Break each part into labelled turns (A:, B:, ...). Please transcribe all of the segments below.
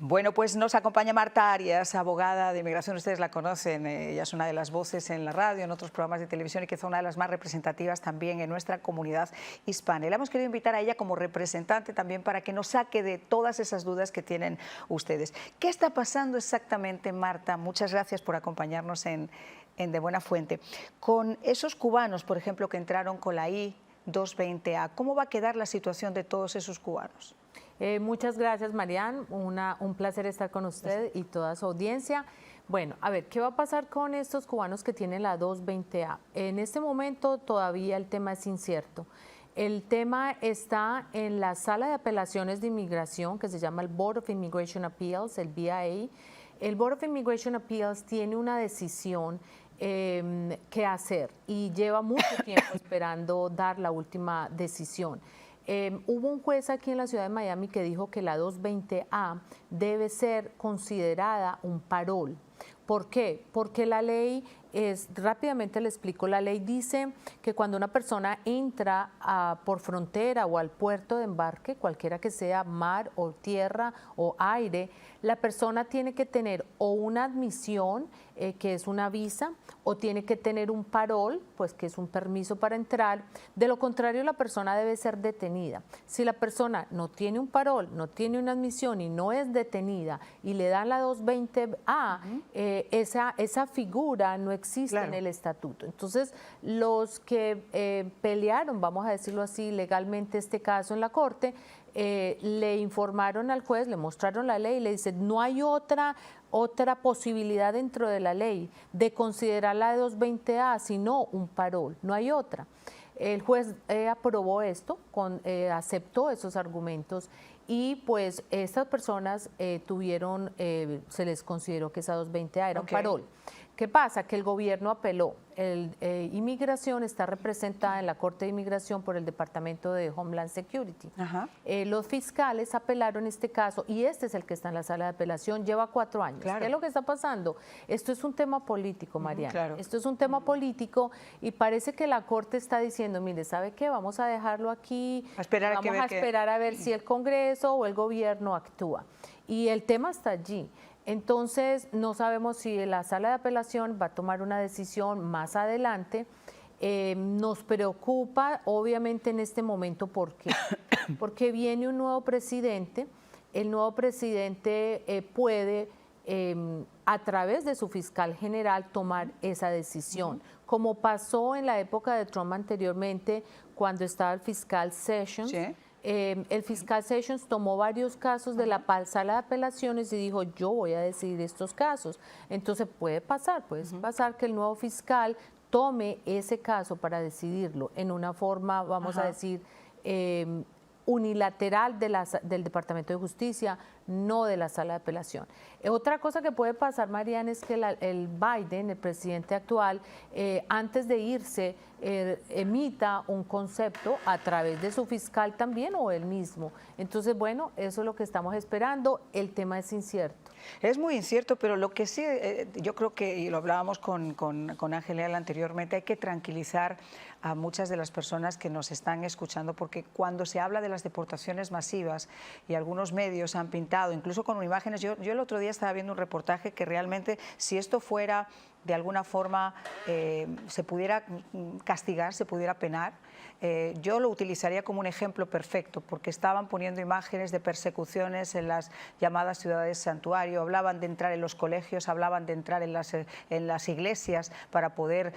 A: Bueno, pues nos acompaña Marta Arias, abogada de inmigración. Ustedes la conocen, ella es una de las voces en la radio, en otros programas de televisión y que es una de las más representativas también en nuestra comunidad hispana. Y la hemos querido invitar a ella como representante también para que nos saque de todas esas dudas que tienen ustedes. ¿Qué está pasando exactamente, Marta? Muchas gracias por acompañarnos en De Buena Fuente. Con esos cubanos, por ejemplo, que entraron con la I-220A, ¿cómo va a quedar la situación de todos esos cubanos?
B: Muchas gracias, Marian. Un placer estar con usted y toda su audiencia. Bueno, a ver, ¿qué va a pasar con estos cubanos que tienen la 220A? En este momento todavía el tema es incierto. El tema está en la sala de apelaciones de inmigración, que se llama el Board of Immigration Appeals, el BIA. El Board of Immigration Appeals tiene una decisión que hacer y lleva mucho tiempo esperando dar la última decisión. Hubo un juez aquí en la ciudad de Miami que dijo que la 220A debe ser considerada un parol. ¿Por qué? Porque la ley rápidamente le explico, la ley dice que cuando una persona entra por frontera o al puerto de embarque, cualquiera que sea mar o tierra o aire, la persona tiene que tener o una admisión, que es una visa, o tiene que tener un parol, pues que es un permiso para entrar. De lo contrario, la persona debe ser detenida. Si la persona no tiene un parol, no tiene una admisión y no es detenida y le dan la 220A, esa figura no existe en el estatuto. Entonces, los que pelearon, vamos a decirlo así, legalmente este caso en la corte, le informaron al juez, le mostraron la ley y le dicen, no hay otra posibilidad dentro de la ley de considerar la de 220A, sino un parol, no hay otra. El juez aprobó esto, aceptó esos argumentos y pues estas personas se les consideró que esa 220A era un parol. ¿Qué pasa? Que el gobierno apeló. Inmigración está representada en la Corte de Inmigración por el Departamento de Homeland Security. Los fiscales apelaron este caso y este es el que está en la sala de apelación, lleva 4 años. ¿Qué es lo que está pasando? Esto es un tema político, Mariana. Esto es un tema político y parece que la Corte está diciendo, mire, ¿sabe qué? Vamos a dejarlo aquí, vamos a esperar a ver si el Congreso o el gobierno actúa. Y el tema está allí. Entonces, no sabemos si la sala de apelación va a tomar una decisión más adelante. Nos preocupa, obviamente, en este momento, ¿por qué? Porque viene un nuevo presidente. El nuevo presidente puede, a través de su fiscal general, tomar esa decisión. Como pasó en la época de Trump anteriormente, cuando estaba el fiscal Sessions. El fiscal Sessions tomó varios casos de la sala de apelaciones y dijo, yo voy a decidir estos casos. Entonces puede pasar que el nuevo fiscal tome ese caso para decidirlo en una forma, vamos a decir, unilateral del Departamento de Justicia, no de la sala de apelación. Otra cosa que puede pasar, Mariana, es que el Biden, el presidente actual, antes de irse, emita un concepto a través de su fiscal también o él mismo. Entonces, bueno, eso es lo que estamos esperando. El tema es incierto.
A: Es muy incierto, pero lo que sí, yo creo que, y lo hablábamos con Ángel Leal anteriormente, hay que tranquilizar a muchas de las personas que nos están escuchando, porque cuando se habla de las deportaciones masivas y algunos medios han pintado, incluso con imágenes, yo el otro día estaba viendo un reportaje que realmente, si esto fuera de alguna forma, se pudiera castigar, se pudiera penar, yo lo utilizaría como un ejemplo perfecto, porque estaban poniendo imágenes de persecuciones en las llamadas ciudades santuario, hablaban de entrar en los colegios, hablaban de entrar en las iglesias para poder...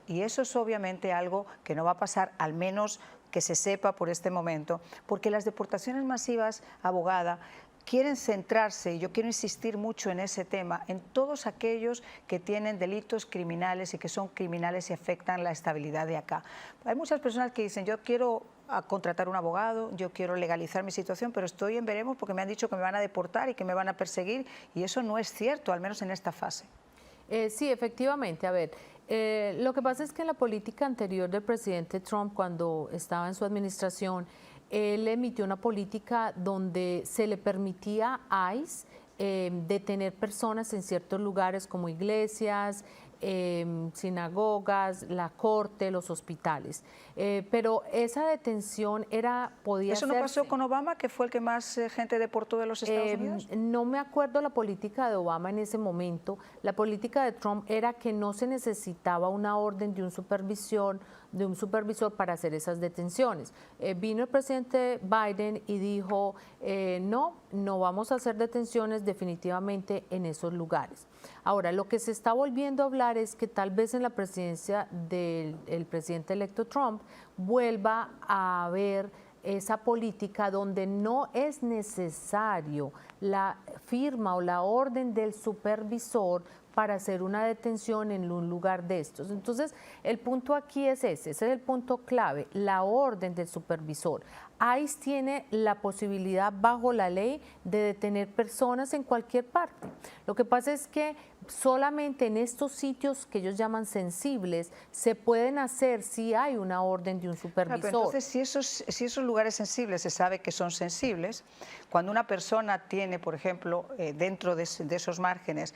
A: y eso es obviamente algo que no va a pasar, al menos que se sepa por este momento, porque las deportaciones masivas, abogada, quieren centrarse, y yo quiero insistir mucho en ese tema, en todos aquellos que tienen delitos criminales y que son criminales y afectan la estabilidad de acá. Hay muchas personas que dicen, yo quiero contratar un abogado, yo quiero legalizar mi situación, pero estoy en veremos porque me han dicho que me van a deportar y que me van a perseguir, y eso no es cierto, al menos en esta fase.
B: Sí, efectivamente. A ver, lo que pasa es que en la política anterior del presidente Trump, cuando estaba en su administración, él emitió una política donde se le permitía a ICE detener personas en ciertos lugares como iglesias, sinagogas, la corte, los hospitales. Pero esa detención podía
A: ¿Eso no pasó con Obama, que fue el que más gente deportó de los Estados Unidos?
B: No me acuerdo la política de Obama en ese momento. La política de Trump era que no se necesitaba una orden de un supervisor para hacer esas detenciones. Vino el presidente Biden y dijo, no vamos a hacer detenciones definitivamente en esos lugares. Ahora, lo que se está volviendo a hablar es que tal vez en la presidencia del presidente electo Trump vuelva a haber esa política donde no es necesario la firma o la orden del supervisor para hacer una detención en un lugar de estos. Entonces, el punto aquí es ese es el punto clave, la orden del supervisor. ICE tiene la posibilidad bajo la ley de detener personas en cualquier parte. Lo que pasa es que solamente en estos sitios que ellos llaman sensibles se pueden hacer si hay una orden de un supervisor.
A: Pero entonces, si esos lugares sensibles se sabe que son sensibles, cuando una persona tiene, por ejemplo, dentro de esos márgenes,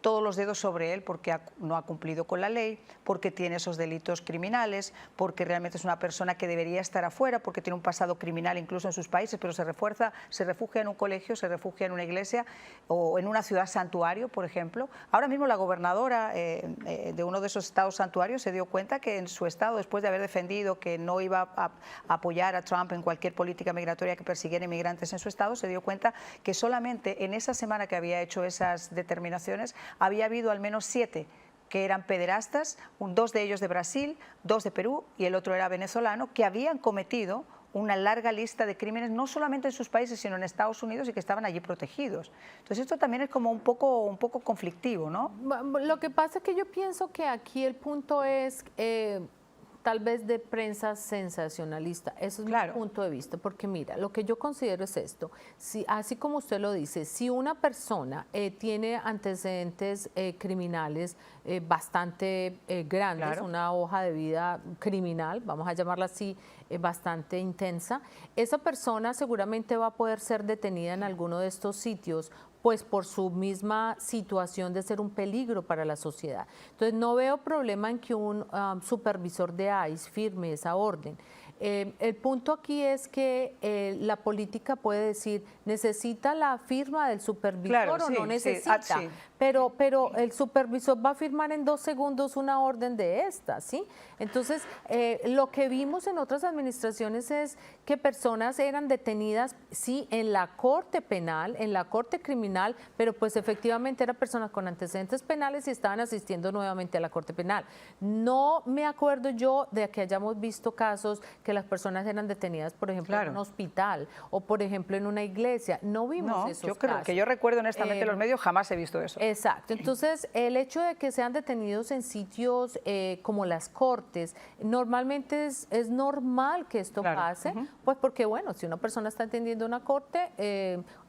A: todos los dedos sobre él porque no ha cumplido con la ley, porque tiene esos delitos criminales, porque realmente es una persona que debería estar afuera, porque tiene un pasado criminal incluso en sus países, pero se refugia en un colegio, se refugia en una iglesia o en una ciudad santuario, por ejemplo. Ahora mismo la gobernadora de uno de esos estados santuarios se dio cuenta que en su estado, después de haber defendido que no iba a apoyar a Trump en cualquier política migratoria que persiguiera inmigrantes en su estado, se dio cuenta que solamente en esa semana que había hecho esas determinaciones había habido al menos 7 que eran pederastas, 2 de ellos de Brasil, 2 de Perú y el otro era venezolano, que habían cometido una larga lista de crímenes, no solamente en sus países, sino en Estados Unidos y que estaban allí protegidos. Entonces esto también es como un poco conflictivo, ¿no?
B: Lo que pasa es que yo pienso que aquí el punto es tal vez de prensa sensacionalista. Eso es mi punto de vista, porque mira, lo que yo considero es esto, así como usted lo dice, si una persona tiene antecedentes criminales bastante grandes, una hoja de vida criminal, vamos a llamarla así, bastante intensa, esa persona seguramente va a poder ser detenida en alguno de estos sitios pues por su misma situación de ser un peligro para la sociedad. Entonces no veo problema en que un supervisor de ICE firme esa orden. El punto aquí es que la política puede decir, ¿necesita la firma del supervisor o no necesita?
A: Sí.
B: Pero el supervisor va a firmar en 2 segundos una orden de esta, ¿sí? Entonces, lo que vimos en otras administraciones es que personas eran detenidas, sí, en la corte penal, en la corte criminal, pero pues efectivamente eran personas con antecedentes penales y estaban asistiendo nuevamente a la corte penal. No me acuerdo yo de que hayamos visto casos que las personas eran detenidas, por ejemplo, en un hospital o, por ejemplo, en una iglesia. No vimos esos casos.
A: Que yo recuerdo honestamente en los medios jamás he visto eso.
B: Exacto. Entonces, el hecho de que sean detenidos en sitios como las cortes, normalmente es normal que esto pase, pues porque, bueno, si una persona está atendiendo una corte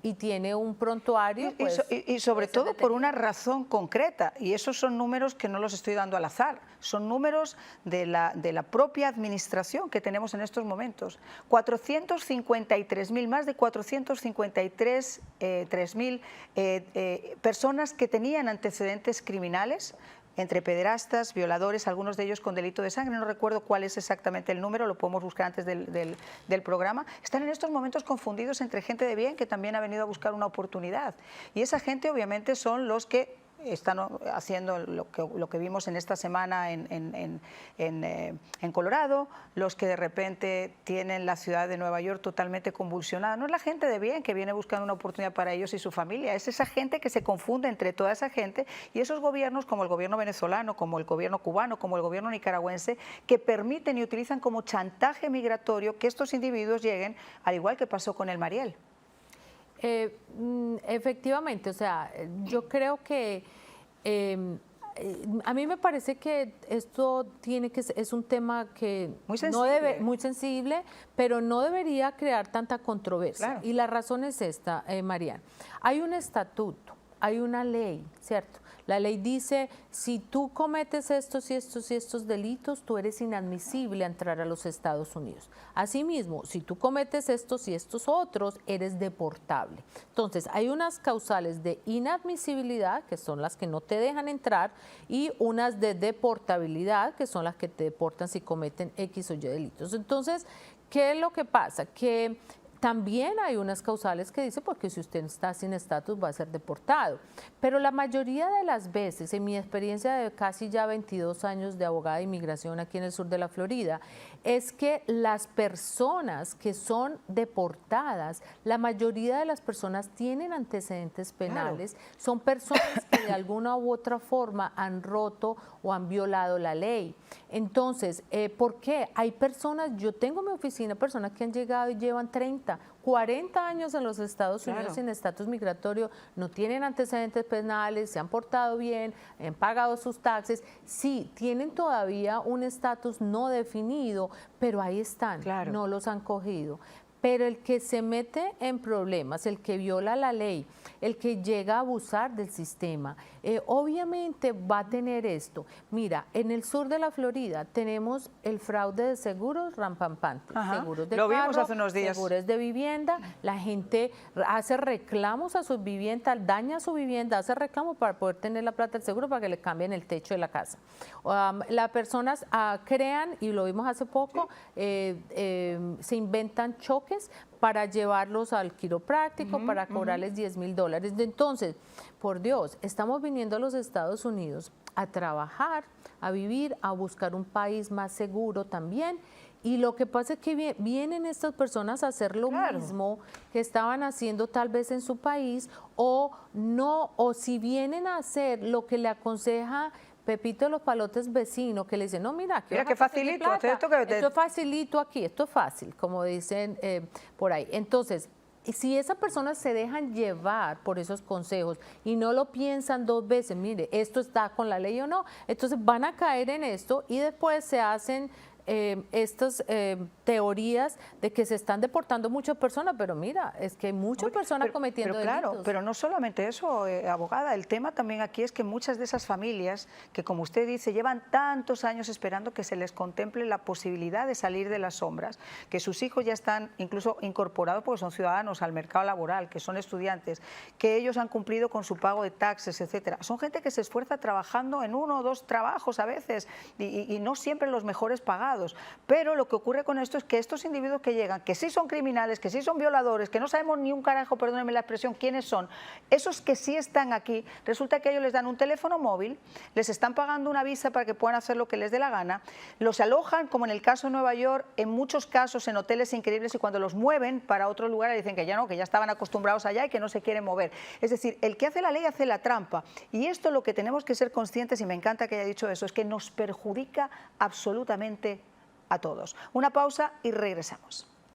B: y tiene un prontuario, pues...
A: Y sobre todo por una razón concreta, y esos son números que no los estoy dando al azar, son números de la propia administración que tenemos en estos momentos. 453.000, más de 453.000 personas que tenían antecedentes criminales, entre pederastas, violadores, algunos de ellos con delito de sangre, no recuerdo cuál es exactamente el número, lo podemos buscar antes del programa, están en estos momentos confundidos entre gente de bien que también ha venido a buscar una oportunidad. Y esa gente obviamente son los que están haciendo lo que vimos en esta semana en Colorado, los que de repente tienen la ciudad de Nueva York totalmente convulsionada. No es la gente de bien que viene buscando una oportunidad para ellos y su familia, es esa gente que se confunde entre toda esa gente y esos gobiernos como el gobierno venezolano, como el gobierno cubano, como el gobierno nicaragüense, que permiten y utilizan como chantaje migratorio que estos individuos lleguen, al igual que pasó con el Mariel.
B: Efectivamente, o sea, yo creo que a mí me parece que esto es un tema que muy sensible, pero no debería crear tanta controversia. Y la razón es esta, Mariana. Hay un estatuto hay una ley, ¿cierto? La ley dice, si tú cometes estos y estos y estos delitos, tú eres inadmisible a entrar a los Estados Unidos. Asimismo, si tú cometes estos y estos otros, eres deportable. Entonces, hay unas causales de inadmisibilidad, que son las que no te dejan entrar, y unas de deportabilidad, que son las que te deportan si cometen X o Y delitos. Entonces, ¿qué es lo que pasa? Que también hay unas causales que dicen porque si usted está sin estatus va a ser deportado, pero la mayoría de las veces, en mi experiencia de casi ya 22 años de abogada de inmigración aquí en el sur de la Florida, es que las personas que son deportadas, la mayoría de las personas tienen antecedentes penales, claro. Son personas que de alguna u otra forma han roto o han violado la ley. Entonces, ¿por qué? Hay personas, yo tengo en mi oficina personas que han llegado y llevan 30, 40 años en los Estados Unidos sin estatus migratorio, no tienen antecedentes penales, se han portado bien, han pagado sus taxes, sí, tienen todavía un estatus no definido, pero ahí están, no los han cogido. Pero el que se mete en problemas, el que viola la ley, el que llega a abusar del sistema, obviamente va a tener esto. Mira, en el sur de la Florida tenemos el fraude de seguros rampampante, seguros de
A: carro,
B: vimos
A: hace unos días.
B: Seguros de vivienda, la gente hace reclamos a su vivienda, daña su vivienda, hace reclamos para poder tener la plata del seguro para que le cambien el techo de la casa. Las personas crean, y lo vimos hace poco, se inventan choques para llevarlos al quiropráctico, para cobrarles $10,000. Entonces, por Dios, estamos viniendo a los Estados Unidos a trabajar, a vivir, a buscar un país más seguro también. Y lo que pasa es que vienen estas personas a hacer lo mismo que estaban haciendo tal vez en su país, o no, o si vienen a hacer lo que le aconseja Pepito de los Palotes vecino, que le dice, no, mira
A: que facilito,
B: esto es facilito aquí, esto es fácil, como dicen por ahí. Entonces, si esas personas se dejan llevar por esos consejos y no lo piensan dos veces, mire, esto está con la ley o no, entonces van a caer en esto y después se hacen estas teorías de que se están deportando muchas personas, pero mira, es que hay muchas personas cometiendo delitos.
A: Claro, pero no solamente eso, abogada, el tema también aquí es que muchas de esas familias que, como usted dice, llevan tantos años esperando que se les contemple la posibilidad de salir de las sombras, que sus hijos ya están incluso incorporados porque son ciudadanos al mercado laboral, que son estudiantes, que ellos han cumplido con su pago de taxes, etcétera. Son gente que se esfuerza trabajando en 1 o 2 trabajos a veces y no siempre los mejores pagados. Pero lo que ocurre con esto es que estos individuos que llegan, que sí son criminales, que sí son violadores, que no sabemos ni un carajo, perdónenme la expresión, quiénes son, esos que sí están aquí, resulta que ellos les dan un teléfono móvil, les están pagando una visa para que puedan hacer lo que les dé la gana, los alojan, como en el caso de Nueva York, en muchos casos en hoteles increíbles, y cuando los mueven para otro lugar le dicen que ya no, que ya estaban acostumbrados allá y que no se quieren mover. Es decir, el que hace la ley hace la trampa, y esto lo que tenemos que ser conscientes, y me encanta que haya dicho eso, es que nos perjudica absolutamente a todos. Una pausa y regresamos.